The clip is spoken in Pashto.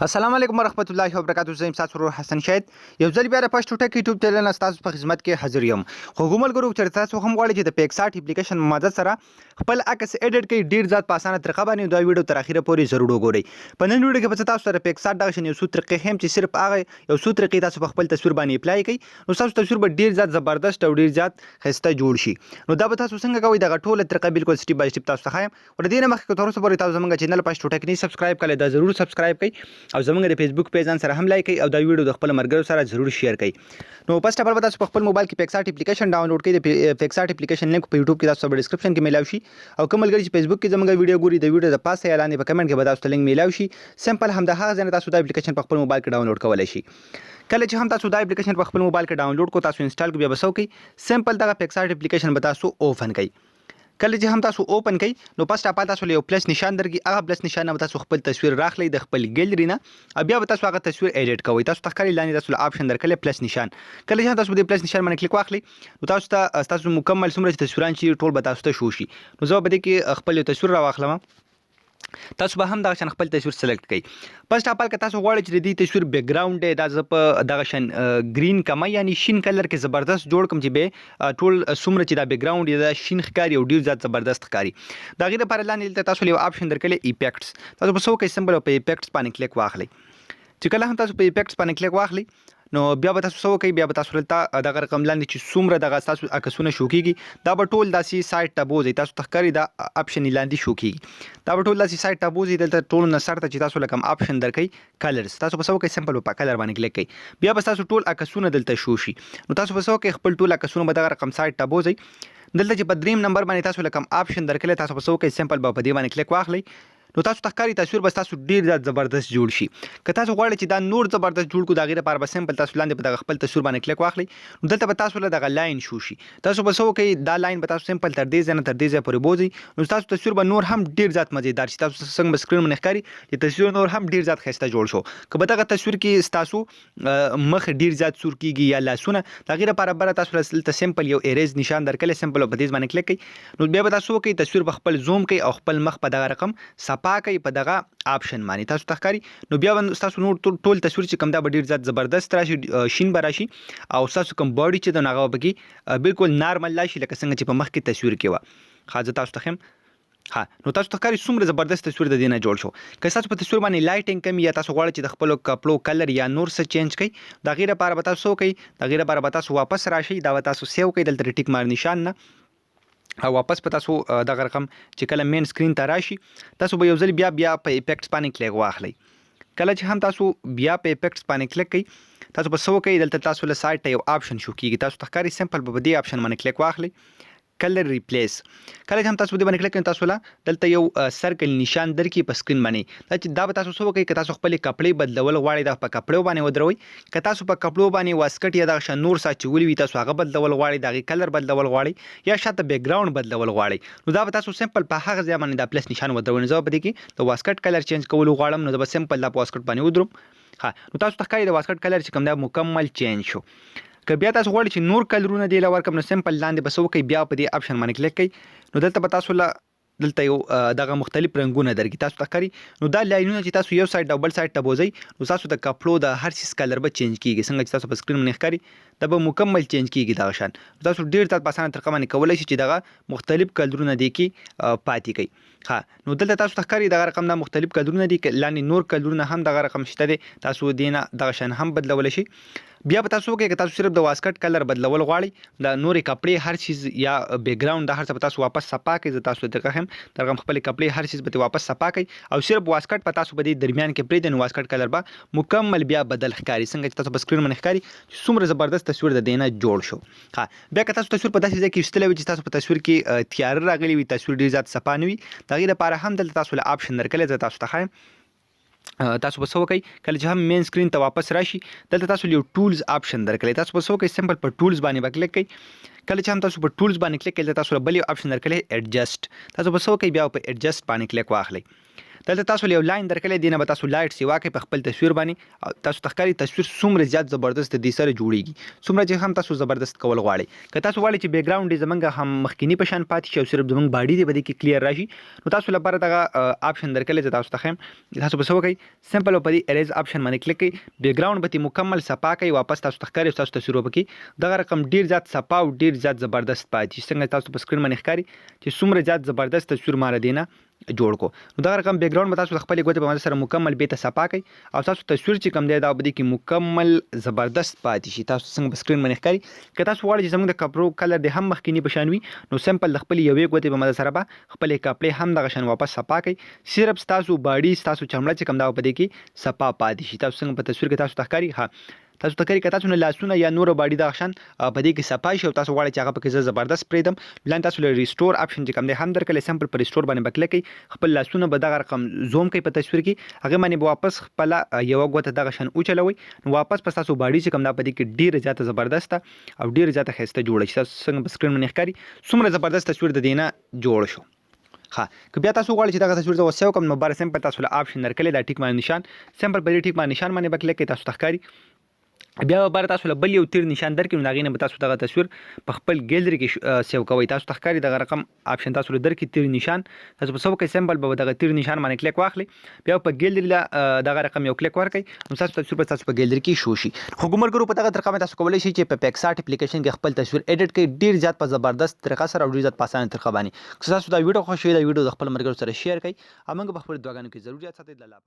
السلام علیکم ورحمت الله وبرکاتہ. زه یم تاسو ورور حسن شاهد. یو ځل بیا د پښتو ټک یوټیوب چینل تاسو په خدمت کې حاضر یم. خو ګوملګرو چې تاسو هم غواړئ چې د پیکسارت اپلیکیشن مدد سره خپل عکس ایډیټ کړئ ډیر زیات په اسانه طریقه باندې دا ویډیو تر اخره پورې ضرور وګورئ. په نن ویډیو کې به تاسو سره پیکسارت دغه شنه یو څو طریقې هم چې صرف هغه یو څو طریقې تاسو په خپل تصویر باندې اپلای کړئ نو تاسو تصویر به ډیر زیات زبردست او ډیر زیات ښایسته جوړ شي. نو دا به تاسو څنګه کوئ دغه ټوله طریقه بالکل سټیپ بای سټیپ تاسو ته ښایم. ور دې نه مخکې تر اوسه پورې تاسو زموږ چینل پښتو ټک نه سبسکرایب کړئ دا ضرور سبسکرایب کړئ او زموږ د فیسبوک پیج سره هم لایک کړئ او دا ویډیو د خپل مرګرو سره ضرور شیر کړئ. نو فرست اف ال تاسو په خپل موبایل کې پیکسارت اپلیکیشن ډاونلوډ کړئ. د پیکسارت اپلیکیشن لینک په یوټیوب کې تاسو په ډسکرپشن کې میلاو شي او کوم ملګری چې فیسبوک کې زموږ ویډیو ګوري د ویډیو د پاسه یا لاندې په کمنټ کې به تاسو ته لینک میلاو شي. سمپل هم د هغه ځای تاسو د اپلیکیشن په خپل موبایل کې ډاونلوډ کولای شي. کله چې هم تاسو د اپلیکیشن په خپل موبایل کې ډاونلوډ کو تاسو انسټال کو بیا بسو کړئ. سمپل دغه پیکسارت اپلیکیشن به تاسو اوپن کړئ. کله چې هم تاسو اوپن کړئ نو فرست اف ال تاسو یو پلس نشان درګي هغه پلس نشان به تاسو خپل تصویر راخلی د خپل ګیلری نه بیا به تاسو هغه تصویر ایډیټ کوئ. تاسو تخکاری لاندې تاسو اپشن درکړي پلس نشان. کله چې تاسو د پلس نشان باندې کلیک واخلئ نو تاسو مکمل څومره تصویران چې ټول به تاسو ته شو شي. نو زه به دې کې خپل تصویر راواخلم. تاسو به هم دغه شان خپل تصویر سلیکټ کړئ. فرست اف ال که تاسو غواړئ چې د دې تصویر بیک گراوند دی دا زه په دغه شان گرین کما یعنی شین کلر کې زبردست جوړ کوم چې به ټول څومره چې دا بیک گراوند دی دا شین ښکاري او ډیر زیات زبردست ښکاري. دا غیر لپاره لاندې تاسو یو اپشن درکړي ایفیکټس. تاسو په سو کې سمبل په ایفیکټس باندې کلیک واخلئ. چې کله هم تاسو په ایفیکټس باندې کلیک واخلئ نو بیا به تاسو سو کوي بیا به تاسو ته دغه رقم لاندې چې څومره دغه تاسو عکسونه شو کیږي دا به ټول داسې سایت ته بوزي. تاسو تخکاری دا اپشن لاندې شو کیږي دا به ټول داسې سایت ته بوزي. دلته ټول نصر ته چې تاسو لکم اپشن درکې کلرز تاسو په سو کوي سمپل په کلر باندې کلیک کړئ. بیا به تاسو ټول عکسونه دلته شو شي. نو تاسو په سو کوي خپل ټول عکسونه به دغه رقم سایت ته بوزي. دلته چې په دریم نمبر باندې تاسو لکم اپشن درکړي تاسو په سو کوي سمپل په دې باندې کلیک واخلئ. نو تاسو تخکاری تصویر بس تاسو ډیر زیات زبردست جوړ شي. که تاسو غواړئ چې دا نور زبردست جوړ کو دا غیر لپاره به سمپل تاسو لاندې په دغه خپل تصویر باندې کلیک واخلئ. نو دلته به تاسو له دغه لاین شو شي. تاسو به سو کوي دا لاین به تاسو سمپل تر دې ځنه تر دې ځای پورې بوزي. نو تاسو تصویر به نور هم ډیر زیات مزیدار شي. تاسو څنګه سکرین باندې ښکاري چې تصویر نور هم ډیر زیات ښایسته جوړ شو. که به دغه تصویر کې تاسو مخ ډیر زیات سور کیږي یا لاسونه دا غیر لپاره بر تاسو ته سمپل یو اریز نشان درکړي سمپل په دې باندې کلیک کړئ. نو بیا به تاسو کوي تصویر به خپل زوم کوي او خپل مخ په دغه رقم صفا کوي په دغه اپشن باندې تاسو تخکاری. نو بیا تاسو نور ټول تصویر چې کوم دا ډیر زیات زبردست راشي شین براشي او تاسو کوم باډي چې د ناغه بګي بالکل نارمل راشي لکه څنګه چې په مخ کې تصویر کې و. خاصه تاسو تخم نو تاسو تخکاری څومره زبردست تصویر د دینه جوړ شو. که تاسو په تصویر باندې لایټینګ کم یا تاسو غواړئ چې د خپل کپلو کلر یا نور څه چینج کړئ دا غیر لپاره به تاسو کوي دا غیر لپاره به تاسو واپس راشي دا تاسو سیو کوي دلته ټیک مار نشان نه او واپس په تاسو دغه رقم چې کله مین سکرین ته راشي تاسو به یو ځل بیا په ایفیکټس باندې کلیک واخلئ. کله چې هم تاسو بیا په ایفیکټس باندې کلیک کړئ تاسو به سو کوي دلته تاسو له سایت ته یو اپشن شو کیږي. تاسو تخکاری سمپل په دې اپشن باندې کلیک واخلئ کلر ریپلیس. کله چې هم تاسو دې باندې کلیک کړئ تاسو له دلته یو سرکل نشان درکې په سکرین باندې دا به تاسو سو کوي که تاسو خپل کپړې بدلول غواړئ دا په کپړو باندې ودروي. که تاسو په کپړو باندې واسکټ یا د نور ساتچولي وي تاسو هغه بدلول غواړئ دا کلر بدلول غواړئ یا شاته بیک گراوند بدلول غواړئ نو دا به تاسو سمپل په هغه ځای باندې دا پلس نشان ودروي. زه به دې کې د واسکټ کلر چینج کول غواړم نو زه به سمپل دا واسکټ باندې ودروم. نو تاسو تخکاری د واسکټ کلر چې کوم دا مکمل چینج شو. که بیا تاسو غواړئ چې نور کلرونه دی لور کوم نو سمپل لاندې بسو کوي بیا په دې اپشن باندې کلیک کړئ. نو دلته به تاسو دلته یو دغه مختلف رنگونه درګي تاسو تخکاری. نو دا لاینونه چې تاسو یو سایډ ډبل سایډ ته بوزي نو تاسو د کپلو د هر چیز کلر به چینج کیږي څنګه چې تاسو په سکرین باندې ښکاري دا به مکمل چینج کیږي دا شان. تاسو ډیر زیات په اسانه طریقه باندې کولای شئ چې دغه مختلف کلرونه دی کې پاتې کړئ. نو دلته تاسو تخکاری دغه رقم دا مختلف کلرونه دي لاندې نور کلرونه هم دغه رقم شته دي تاسو دینه دغه شان هم بدلول شي. بیا به تاسو کې تاسو صرف د واسکټ کلر بدلول غواړئ د نورې کپړې هر چیز یا بیک گراوند د هر څه په تاسو واپس صفا کړئ. زه تاسو ته هم درغم خپل کپړې هر چیز به واپس صفا کړئ او صرف واسکټ په تاسو په درمیان کې پرې د واسکټ کلر به مکمل بیا بدل ښکاري څنګه چې تاسو په سکرین باندې ښکاري څومره زبردست تصویر د دینه جوړ شو. بیا که تاسو تصویر په داسې ځای کې ایستلی وي چې تاسو په تصویر کې تیاره راغلی وي تصویر ډیر زیات صفا نه وي د هغې لپاره هم دلته تاسو له اپشن درکړی زه تاسو ته ښایم. تاسو به څه وکئ کله چې هم مین سکرین ته واپس راشي دلته تاسو یو ټولز اپشن درکړی تاسو به څه وکئ سمپل په ټولز باندې به کلیک کړئ. کله چې هم تاسو په ټولز باندې کلیک کړئ تاسو بل یو اپشن درکړی ایډجسټ تاسو به څه وکئ بیا په ایډجسټ باندې کلیک واخلئ. دلته تاسو یو لاین درکړی دی نه به تاسو لایټ سیوا کوي په خپل تصویر باندې تاسو تخکاری تصویر څومره زیات زبردست دی سره جوړیږي څومره چې هم تاسو زبردست کول غواړئ که تاسو غواړئ چې بیک ګراوند زمونږ هم مخکینی په شان پاتې شي او صرف زمونږ باډي دی بده کې کلیر راشي نو تاسو لپاره دغه آپشن درکړی دی تاسو ته تاسو به څه وکړئ سمپل په دې اریز آپشن باندې کلیک کړئ بیک ګراوند به مکمل صفا کوي واپس تاسو تخکاری تاسو تصویر وکړي دغه رقم ډیر زیات صفا او ډیر زیات زبردست پاتې څنګه تاسو په سکرین باندې ښکاري چې څومره زیات زبردست تصویر مال دینه جوړ کو نو دغه رقم بیک ګراوند به تاسو خپل ګوتې په مدد سره مکمل به ته صفا کوي او تاسو تصویر چې کم دی دا به کې مکمل زبردست پاتې شي تاسو څنګه په سکرین باندې ښکاري که تاسو غواړئ چې زموږ د کپړو کلر د هم مخکینی په شان وي نو سمپل د خپل یوې ګوتې په مدد سره به خپل کپړې هم دغه شان واپس صفا کوي صرف تاسو باډي تاسو چمړه چې کم دا په دې کې صفا پاتې شي تاسو څنګه په تصویر کې تاسو ښکاري ها تاسو تکری که تاسو نه لاسونه یا نور باډي د غشن په دې کې صفای شي او تاسو غواړئ چې هغه پکې زبردست پریدم بلان تاسو له ریسټور آپشن چې کوم دی هم درکړل سمپل پر ریسټور باندې بکلیک کړئ خپل لاسونه به دغه رقم زوم کوي په تصویر کې هغه باندې واپس خپل یو غوته دغه شن او چلوي نو واپس پس تاسو باډي چې کوم دا په دې کې ډیره زیاته زبردست او ډیره زیاته خسته جوړ شي تاسو څنګه په سکرین باندې ښکاري څومره زبردست تصویر د دینه جوړ شو ها که بیا تاسو غواړئ چې دغه تصویر زه وسیو کوم نو بار سمپل تاسو له آپشن درکړل دا ټیک باندې نشان سمپل په دې ټیک باندې نشان باندې بکلیک کړئ تاسو ښکاري بیا بار تاسو له بل یو تیر نشان درکړئ نو هغې نه به تاسو دغه تصویر په خپل ګیلري کې سیو کوئ تاسو ته ښکاري دغه رقم آپشن تاسو له درکړي تیر نشان تاسو په څه وکړئ سمپل به دغه تیر نشان باندې کلیک واخلئ بیا په ګیلري دغه رقم یو کلیک ورکړئ نو تاسو تصویر به تاسو په ګیلري کې شو شي خو ګمرګرو په دغه طریقه تاسو کولی شئ چې په پیکسارټ اپلیکیشن کې خپل تصویر ایډیټ کړئ ډیر زیات په زبردست طریقه سره او ډیر زیات په اسانه طریقه باندې که تاسو دا ویډیو خوښ شوی دا ویډیو د خپل ملګرو سره شیر کړئ او موږ په خپل دعاګانو کې ضرور یاد ساتئ الله